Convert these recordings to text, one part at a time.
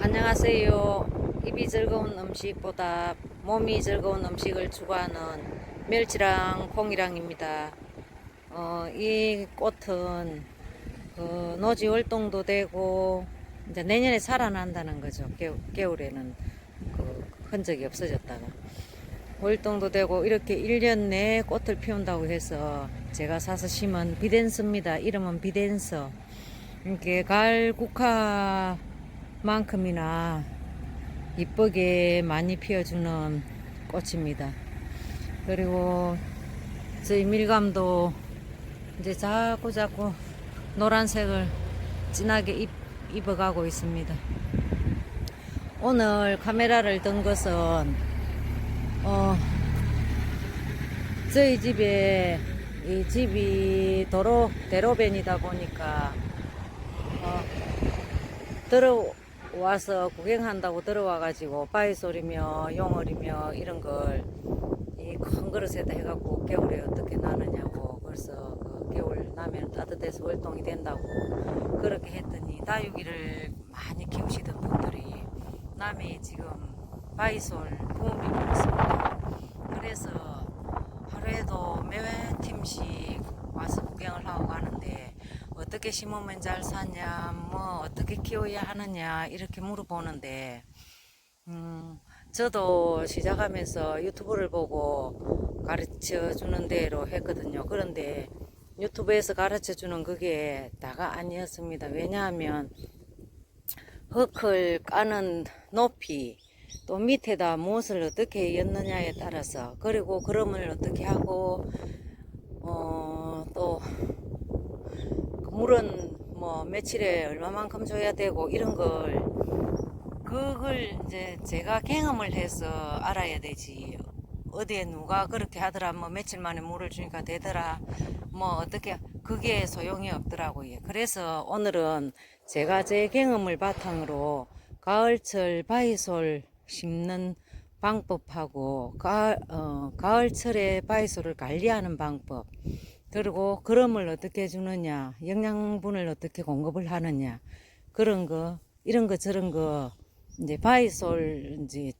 안녕하세요. 입이 즐거운 음식보다 몸이 즐거운 음식을 추구하는 멸치랑 콩이랑입니다. 이 꽃은 노지 활동도 되고 이제 내년에 살아난다는 거죠. 겨울에는 그 흔적이 없어졌다가 활동도 되고 이렇게 1년 내에 꽃을 피운다고 해서 제가 사서 심은 비덴스입니다. 이름은 비덴스. 이렇게 가을 국화만큼이나 이쁘게 많이 피워주는 꽃입니다. 그리고 저희 밀감도 이제 자꾸 노란색을 진하게 입어가고 있습니다. 오늘 카메라를 든 것은 저희 집에 이 집이 대로변이다 보니까 들어와서 구경한다고 들어와가지고 바위솔이며 용어리며 이런 걸 이 큰 그릇에다 해갖고 겨울에 어떻게 나느냐고, 그래서 그 겨울 나면 따뜻해서 활동이 된다고 그렇게 했더니 다육이를 많이 키우시던 분들이 남이 지금 바위솔 붐이 있습니다. 그래서 하루에도 몇 팀씩 와서 구경을 하고 가는데 어떻게 심으면 잘 사냐, 뭐 어떻게 키워야 하느냐 이렇게 물어보는데 저도 시작하면서 유튜브를 보고 가르쳐 주는 대로 했거든요. 그런데 유튜브에서 가르쳐 주는 그게 다가 아니었습니다. 왜냐하면 흙을 까는 높이, 또 밑에다 무엇을 어떻게 였느냐에 따라서, 그리고 그럼을 어떻게 하고 또 물은 뭐 며칠에 얼마만큼 줘야 되고 이런 걸, 그걸 이제 제가 경험을 해서 알아야 되지. 어디에 누가 그렇게 하더라, 뭐 며칠 만에 물을 주니까 되더라, 뭐 어떻게, 그게 소용이 없더라고요. 그래서 오늘은 제가 제 경험을 바탕으로 가을철 바위솔 심는 방법하고 가을철에 바위솔을 관리하는 방법, 그리고 그럼을 어떻게 주느냐, 영양분을 어떻게 공급을 하느냐, 그런 거, 이런 거 저런 거, 이제 바위솔 이제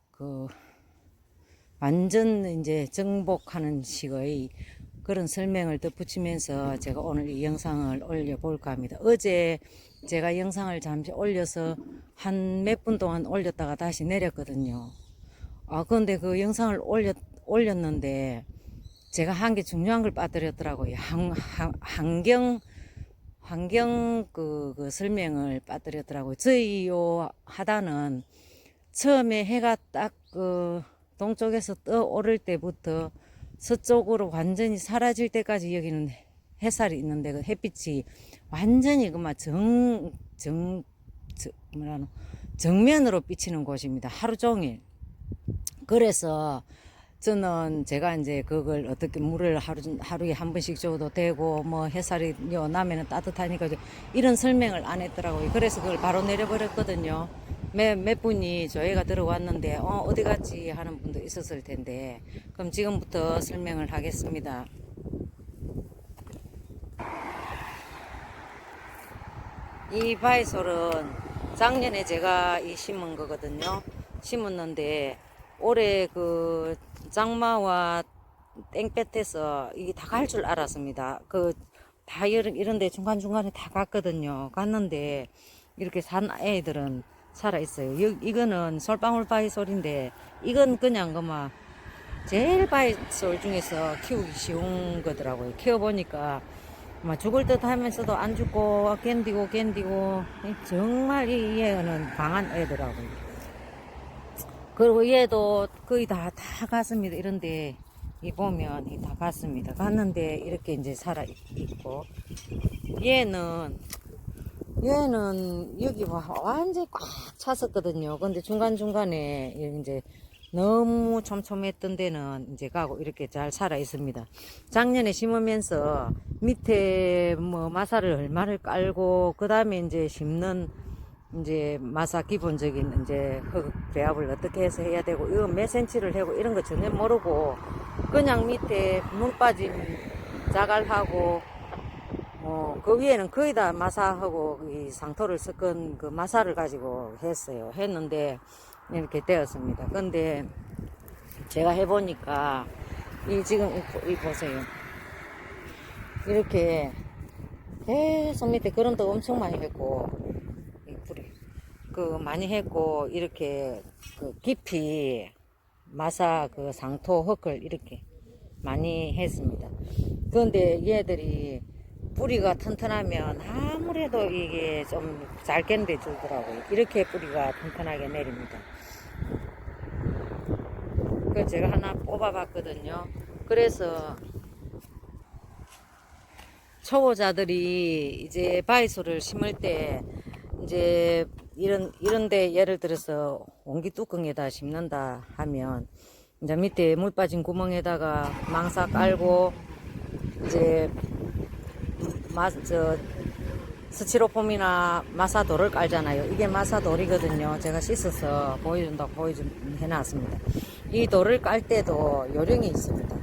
그 완전 이제 정복하는 식의 그런 설명을 덧붙이면서 제가 오늘 이 영상을 올려볼까 합니다. 어제 제가 영상을 잠시 올려서 한 몇 분 동안 올렸다가 다시 내렸거든요. 그런데 그 영상을 올렸는데 제가 한 게 중요한 걸 빠뜨렸더라고요. 환경 그 설명을 빠뜨렸더라고요. 저희 요 하단은 처음에 해가 딱 그 동쪽에서 떠오를 때부터 서쪽으로 완전히 사라질 때까지 여기는 햇살이 있는데 그 햇빛이 완전히 그만 정면으로 비치는 곳입니다. 하루 종일. 그래서 저는 제가 이제 그걸 어떻게 물을 하루에 한 번씩 줘도 되고, 뭐 햇살이 나면은 따뜻하니까 이런 설명을 안 했더라고요. 그래서 그걸 바로 내려버렸거든요. 몇 분이 조회가 들어왔는데 어디 갔지 하는 분도 있었을 텐데, 그럼 지금부터 설명을 하겠습니다. 이 바위솔은 작년에 제가 심은 거거든요. 심었는데 올해 그 장마와 땡볕에서 이게 다 갈 줄 알았습니다. 다 이런데 중간중간에 다 갔거든요. 갔는데 이렇게 산 애들은 살아있어요. 이거는 솔방울 바위솔인데, 이건 그냥 그만 제일 바위솔 중에서 키우기 쉬운 거더라고요. 키워보니까 막 죽을 듯 하면서도 안 죽고 견디고 정말 이 애는 강한 애더라고요. 그리고 얘도 거의 다 갔습니다. 이런데 이 보면 다 갔습니다. 갔는데 이렇게 이제 살아 있고, 얘는 여기 완전히 꽉 찼었거든요. 근데 중간중간에 이제 너무 촘촘했던 데는 이제 가고 이렇게 잘 살아 있습니다. 작년에 심으면서 밑에 뭐 마사를 얼마를 깔고, 그 다음에 이제 심는 이제 마사 기본적인 이제 흙 배합을 어떻게 해서 해야 되고, 이거 몇 센치를 하고 이런 거 전혀 모르고 그냥 밑에 물 빠짐 자갈하고 그 위에는 거의 다 마사하고 이 상토를 섞은 그 마사를 가지고 했는데 이렇게 되었습니다. 근데 제가 해보니까 이 지금 이 보세요. 이렇게 계속 밑에 그런도 엄청 많이 했고 이 뿌리 그 많이 했고 이렇게 그 깊이 마사 그 상토 흙을 이렇게 많이 했습니다. 그런데 얘들이 뿌리가 튼튼하면 아무래도 이게 좀 잘 견뎌 주더라고요. 이렇게 뿌리가 튼튼하게 내립니다. 그 제가 하나 뽑아 봤거든요. 그래서 초보자들이 이제 바이솔을 심을 때 이제 이런데 예를 들어서 옹기 뚜껑에다 심는다 하면 이제 밑에 물 빠진 구멍에다가 망사 깔고 이제 스티로폼이나 마사돌을 깔잖아요. 이게 마사돌이거든요. 제가 씻어서 해놨습니다. 이 돌을 깔 때도 요령이 있습니다.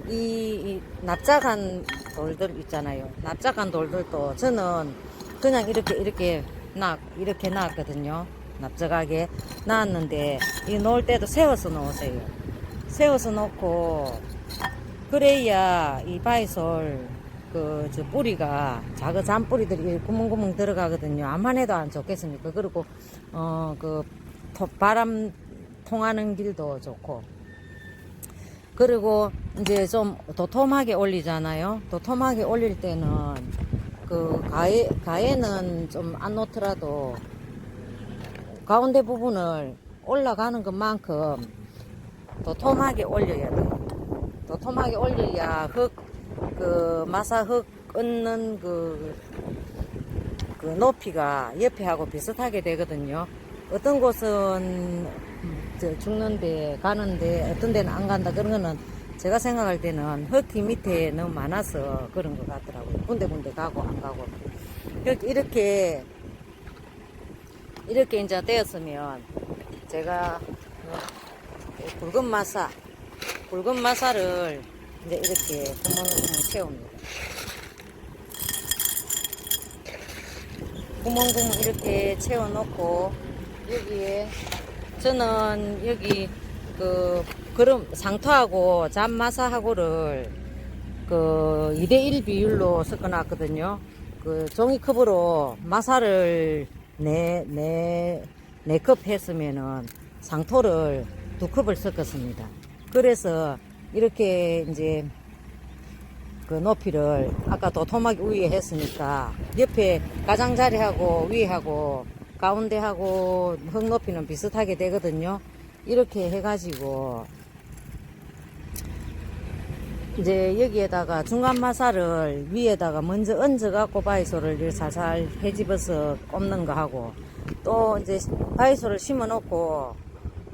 이 납작한 돌들 있잖아요. 납작한 돌들도 저는 그냥 이렇게 놨거든요. 납작하게 놨는데 이 놓을 때도 세워서 놓으세요. 세워서 놓고 그래야 이 바이솔 저 뿌리가 작은 잔뿌리들이 구멍구멍 들어가거든요. 암만 해도 안 좋겠습니까? 그리고 바람 통하는 길도 좋고. 그리고 이제 좀 도톰하게 올리잖아요. 도톰하게 올릴 때는 그 가해는 좀 안 놓더라도 가운데 부분을 올라가는 것만큼 도톰하게 올려야 돼요. 도톰하게 올려야 마사 흙 얹는 그 높이가 옆에 하고 비슷하게 되거든요. 어떤 곳은 죽는데 가는데 어떤 데는 안 간다. 그런 거는 제가 생각할 때는 흙이 밑에 너무 많아서 그런 것 같더라고요. 군데군데 가고 안 가고. 이렇게 이제 되었으면 제가 굵은 마사를 이제 이렇게 구멍을 채웁니다. 구멍 이렇게 채워놓고 여기에 저는 여기 그럼 상토하고 잔마사하고를 2대1 비율로 섞어놨거든요. 종이컵으로 마사를 4컵 했으면은 상토를 2컵을 섞었습니다. 그래서 이렇게 이제 그 높이를 아까 도톰하게 위에 했으니까 옆에 가장자리하고 위하고 가운데하고 흙 높이는 비슷하게 되거든요. 이렇게 해가지고 이제 여기에다가 중간 마사를 위에다가 먼저 얹어갖고 바이솔을 살살 헤집어서 꼽는 거 하고 또 이제 바이솔을 심어 놓고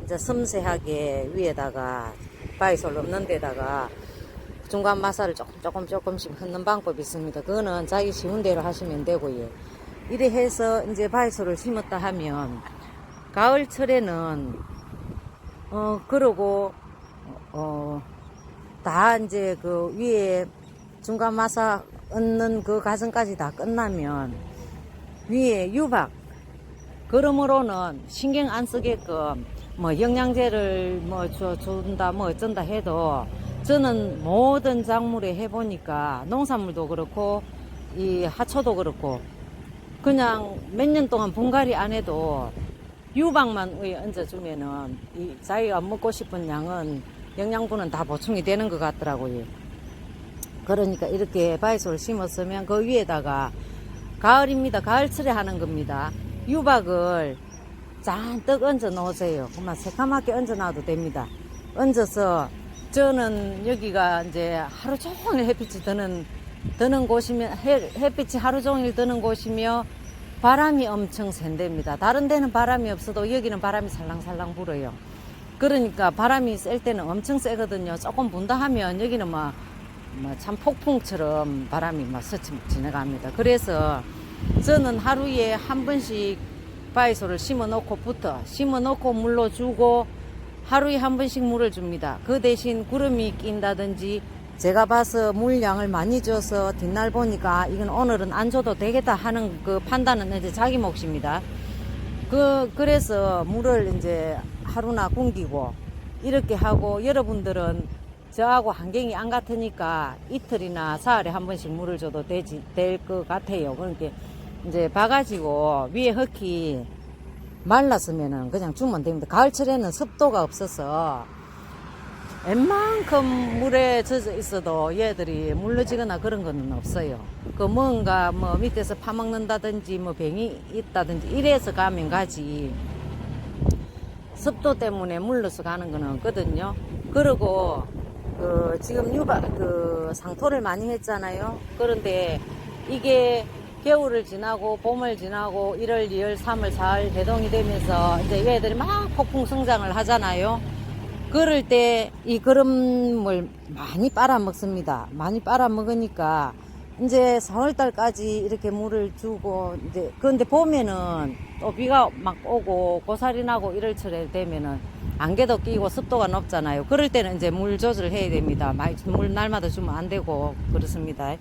이제 섬세하게 위에다가 바이솔 없는 데다가 중간 마사를 조금씩 흩는 방법이 있습니다. 그거는 자기 쉬운 대로 하시면 되고요. 이래 해서 이제 바이솔을 심었다 하면 가을철에는 그러고 다 이제 그 위에 중간 마사 얹는 그 과정까지 다 끝나면 위에 유박 그러므로는 신경 안 쓰게끔 뭐 영양제를 준다 어쩐다 해도 저는 모든 작물에 해보니까 농산물도 그렇고 이 하초도 그렇고 그냥 몇 년 동안 분갈이 안 해도 유박만 위에 얹어주면은 이 자기가 먹고 싶은 양은 영양분은 다 보충이 되는 것 같더라고요. 그러니까 이렇게 바이솔을 심었으면 그 위에다가 가을입니다. 가을철에 하는 겁니다. 유박을 잔뜩 얹어 놓으세요. 그만 새카맣게 얹어 놔도 됩니다. 얹어서 저는 여기가 이제 하루 종일 햇빛이 드는 곳이면 햇빛이 하루 종일 드는 곳이며 바람이 엄청 센답니다. 다른 데는 바람이 없어도 여기는 바람이 살랑살랑 불어요. 그러니까 바람이 셀 때는 엄청 세거든요. 조금 분다 하면 여기는 참 폭풍처럼 바람이 스치고 지나갑니다. 그래서 저는 하루에 한 번씩 바이솔을 심어 놓고 물로 주고 하루에 한 번씩 물을 줍니다. 그 대신 구름이 낀다든지 제가 봐서 물량을 많이 줘서 뒷날 보니까 이건 오늘은 안 줘도 되겠다 하는 그 판단은 이제 자기 몫입니다. 그래서 물을 이제 하루나 굶기고 이렇게 하고, 여러분들은 저하고 환경이 안 같으니까 이틀이나 사흘에 한 번씩 물을 줘도 될 것 같아요. 그러니까 이제 봐가지고 위에 흙이 말랐으면은 그냥 주면 됩니다. 가을철에는 습도가 없어서 웬만큼 물에 젖어 있어도 얘들이 물러지거나 그런 거는 없어요. 그 뭔가 뭐 밑에서 파먹는다든지 뭐 병이 있다든지 이래서 가면 가지, 습도 때문에 물러서 가는 거는 없거든요. 그리고 지금 상토를 많이 했잖아요. 그런데 이게 겨울을 지나고 봄을 지나고 1월, 2월, 3월, 4월 개동이 되면서 이제 얘들이 막 폭풍 성장을 하잖아요. 그럴 때 이 거름을 많이 빨아먹습니다. 많이 빨아먹으니까 이제 4월달까지 이렇게 물을 주고, 이제 그런데 봄에는 또 비가 막 오고 고사리 나고 이럴 철에 되면은 안개도 끼고 습도가 높잖아요. 그럴 때는 이제 물 조절을 해야 됩니다. 물 날마다 주면 안 되고 그렇습니다.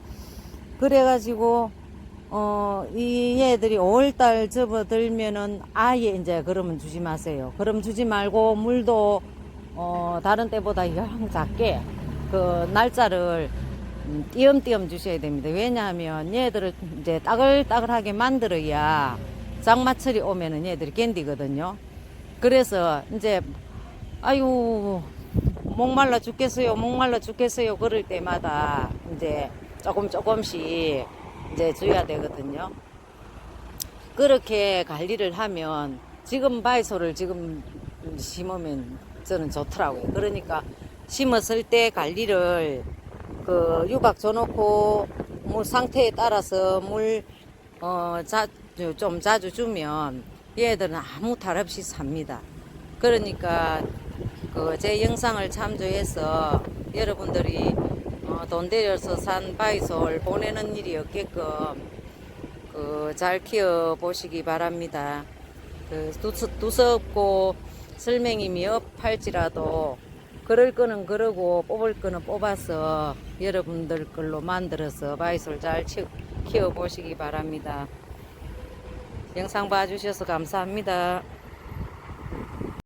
그래가지고 이 얘들이 5월달 접어들면은 아예 이제 그러면 주지 마세요. 그럼 주지 말고 물도 다른 때보다 영 작게 그 날짜를 띄엄띄엄 주셔야 됩니다. 왜냐하면 얘들을 이제 따글따글하게 만들어야 장마철이 오면은 얘들이 견디거든요. 그래서 이제 아유 목말라 죽겠어요, 목말라 죽겠어요 그럴 때마다 이제 조금씩 이제 줘야 되거든요. 그렇게 관리를 하면, 지금 바이솔을 지금 심으면 저는 좋더라고요. 그러니까 심었을 때 관리를 유박 줘놓고 물 상태에 따라서 좀 자주 주면 얘들은 아무 탈 없이 삽니다. 그러니까 제 영상을 참조해서 여러분들이 돈 들여서 산 바이솔 보내는 일이 없게끔 잘 키워 보시기 바랍니다. 두섭고 설명이 미흡할지라도 그럴 거는 그러고 뽑을 거는 뽑아서 여러분들 걸로 만들어서 바이솔 잘 키워 보시기 바랍니다. 영상 봐주셔서 감사합니다.